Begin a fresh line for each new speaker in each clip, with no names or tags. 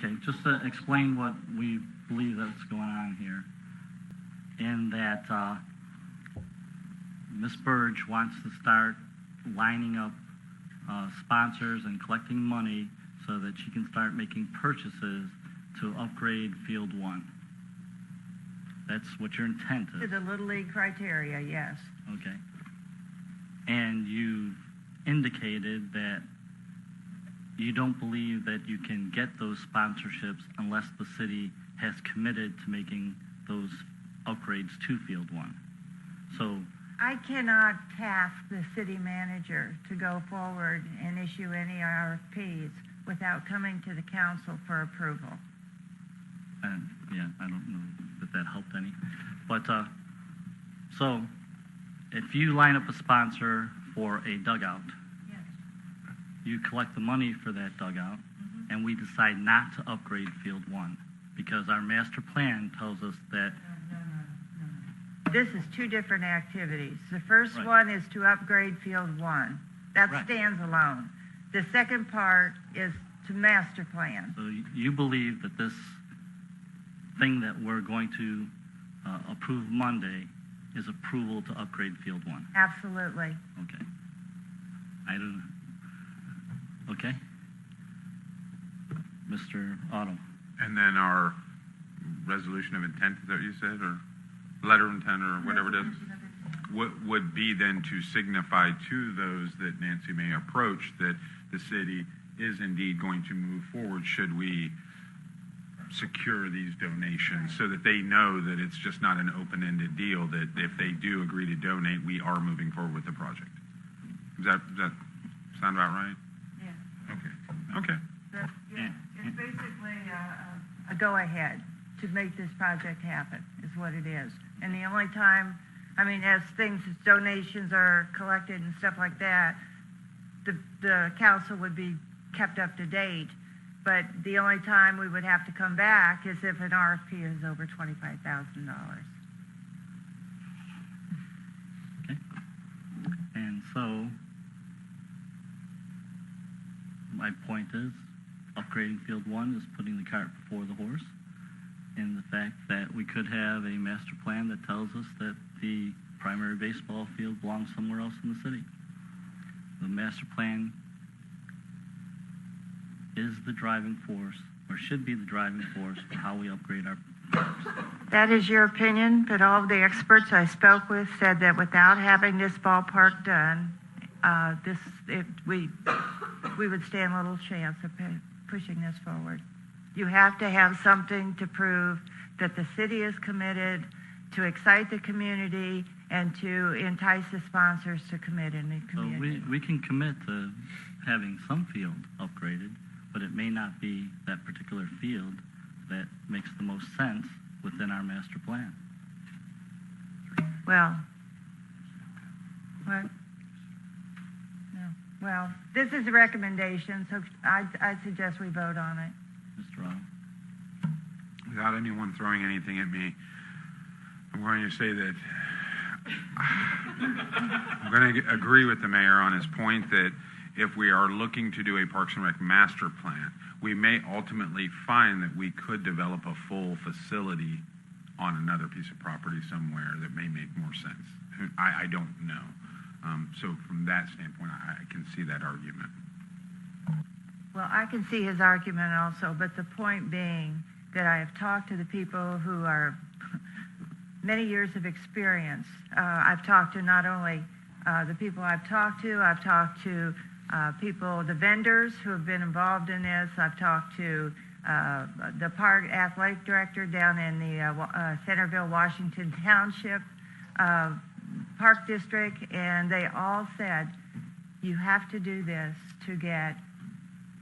Okay, just to explain what we believe that's going on here, in that Ms. Burge wants to start lining up sponsors and collecting money so that she can start making purchases to upgrade Field 1. That's what your intent is.
To the Little League criteria, yes.
Okay. And you've indicated that you don't believe that you can get those sponsorships unless the city has committed to making those upgrades to Field 1. So
I cannot task the city manager to go forward and issue any RFPs without coming to the council for approval.
yeah, I don't know if that helped any. But so if you line up a sponsor for a dugout,
Yes.
you collect the money for that dugout, and we decide not to upgrade Field 1 because our master plan tells us that.
No. This is two different activities. The first
Right.
one is to upgrade Field 1. That
Right.
stands alone. The second part is to master plan.
So you believe that this thing that we're going to approve Monday is approval to upgrade Field 1?
Absolutely.
Okay. I don't. Okay. Mr. Otto.
And then our resolution of intent, is that what you said, or letter of intent, or whatever it is, would be then to signify to those that Nancy may approach that the city is indeed going to move forward should we secure these donations, so that they know that it's just not an open-ended deal, that if they do agree to donate, we are moving forward with the project. Does that sound about right?
Yeah.
Okay.
It's basically a go-ahead to make this project happen, is what it is. And the only time, I mean, as donations are collected and stuff like that, the council would be kept up to date. But the only time we would have to come back is if an RFP is over $25,000.
Okay. And so my point is, upgrading Field 1 is putting the cart before the horse, in the fact that we could have a master plan that tells us that the primary baseball field belongs somewhere else in the city. The master plan is the driving force, or should be the driving force, for how we upgrade our parks.
That is your opinion, but all of the experts I spoke with said that without having this ballpark done, we would stand little chance of pushing this forward. You have to have something to prove that the city is committed, to excite the community, and to entice the sponsors to commit in the community.
So we can commit to having some field upgraded, but it may not be that particular field that makes the most sense within our master plan.
Well, what? No. Well, this is a recommendation, so I suggest we vote on it.
Mr. Otto?
Without anyone throwing anything at me, I'm going to say that I'm going to agree with the mayor on his point that if we are looking to do a Parks and Rec master plan, we may ultimately find that we could develop a full facility on another piece of property somewhere that may make more sense. I don't know. So from that standpoint, I can see that argument.
Well, I can see his argument also, but the point being that I have talked to the people who are many years of experience. I've talked to not only the people I've talked to people, the vendors who have been involved in this. I've talked to the park athletic director down in the Centerville, Washington Township Park District, and they all said, you have to do this to get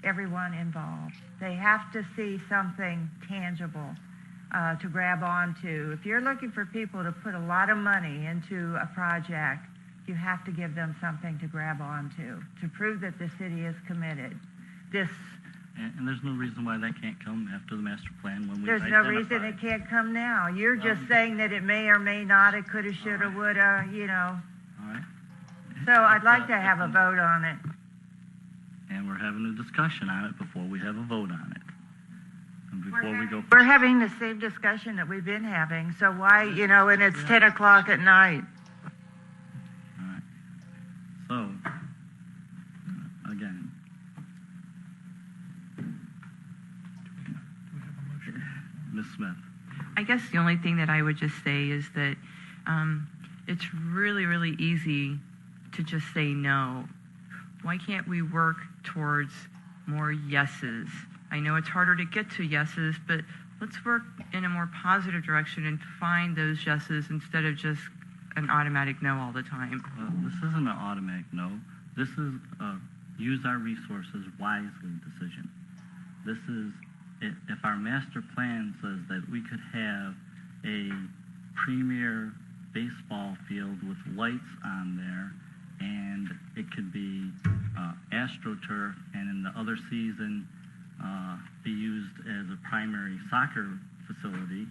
everyone involved. They have to see something tangible to grab onto. If you're looking for people to put a lot of money into a project, you have to give them something to grab onto to prove that the city is committed.
And there's no reason why that can't come after the master plan when we
There's no reason it can't come now. You're just saying that it may or may not, it coulda, shoulda, woulda, you know.
All right.
So I'd like to have a vote on it.
And we're having a discussion on it before we have a vote on it. before we go.
We're having the same discussion that we've been having, so why, and it's 10 o'clock at night.
All right. So, again, Ms. Smith.
I guess the only thing that I would just say is that it's really, really easy to just say no. Why can't we work towards more yeses? I know it's harder to get to yeses, but let's work in a more positive direction and find those yeses instead of just an automatic no all the time.
This isn't an automatic no. This is a use our resources wisely decision. This is, if our master plan says that we could have a premier baseball field with lights on there, and it could be AstroTurf, and in the other season be used as a primary soccer facility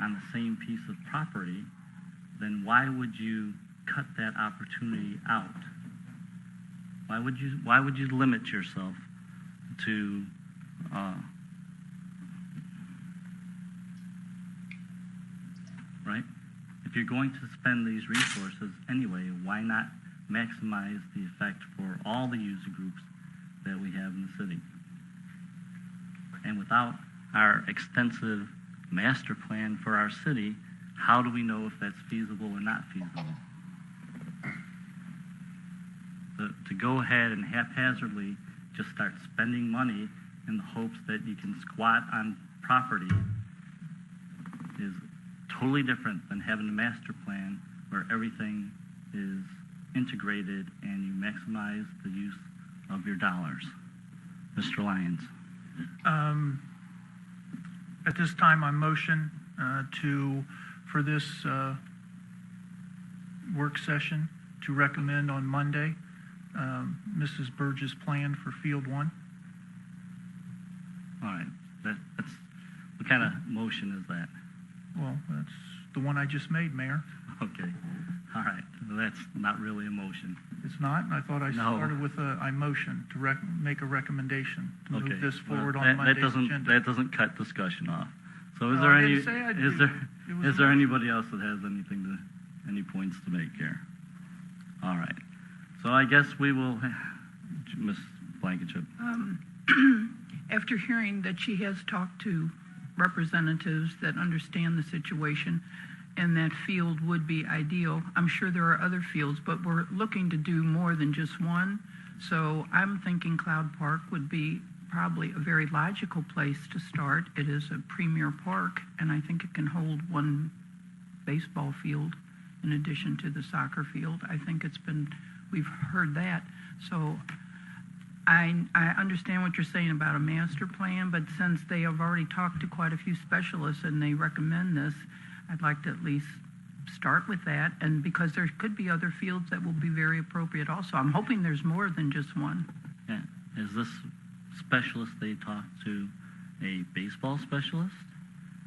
on the same piece of property, then why would you cut that opportunity out? Why would you limit yourself to right? If you're going to spend these resources anyway, why not maximize the effect for all the user groups that we have in the city? And without our extensive master plan for our city, how do we know if that's feasible or not feasible? To go ahead and haphazardly just start spending money in the hopes that you can squat on property is totally different than having a master plan where everything is integrated and you maximize the use of your dollars. Mr. Lyons.
At this time, I motion for this work session to recommend on Monday Mrs. Burge's plan for Field 1.
All right. That's what kind of motion is that?
Well, that's the one I just made, Mayor.
Okay. All right. Well, that's not really a motion.
It's not? I thought I
No.
started with I motion to make a recommendation to
Okay.
move this forward
Well,
on Monday's
that
agenda.
doesn't cut discussion off. So is
No,
there
I
any
didn't say I did.
is there
It was
is
a
there
motion.
anybody else that has any points to make here? All right. So I guess we will, Ms. Blankenship.
After hearing that she has talked to representatives that understand the situation and that field would be ideal, I'm sure there are other fields, but we're looking to do more than just one. So I'm thinking Cloud Park would be probably a very logical place to start. It is a premier park, and I think it can hold one baseball field in addition to the soccer field. I think we've heard that. So I understand what you're saying about a master plan, but since they have already talked to quite a few specialists and they recommend this, I'd like to at least start with that. And because there could be other fields that will be very appropriate also. I'm hoping there's more than just one.
Yeah. Is this specialist they talked to a baseball specialist?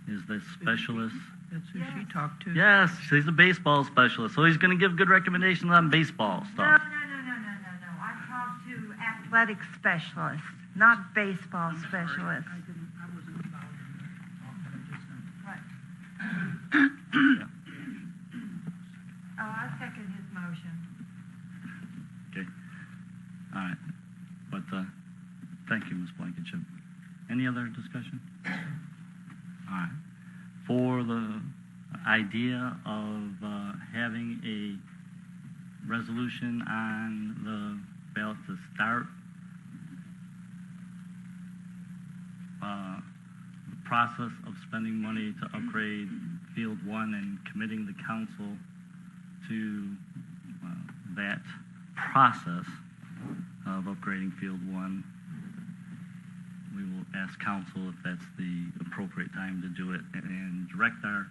Is this specialist?
That's who she talked to.
Yes, he's a baseball specialist, so he's going to give good recommendations on baseball
No.
stuff.
I talked to athletic specialists, not baseball specialists.
I wasn't involved
Yeah.
Oh, I second his motion.
Okay. All right. But thank you, Ms. Blankenship. Any other discussion? All right. For the idea of having a resolution on the ballot to start the process of spending money to upgrade Field 1 and committing the council to that process of upgrading Field 1, we will ask council if that's the appropriate time to do it and direct our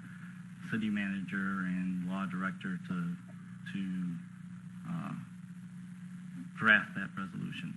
city manager and law director to draft that resolution.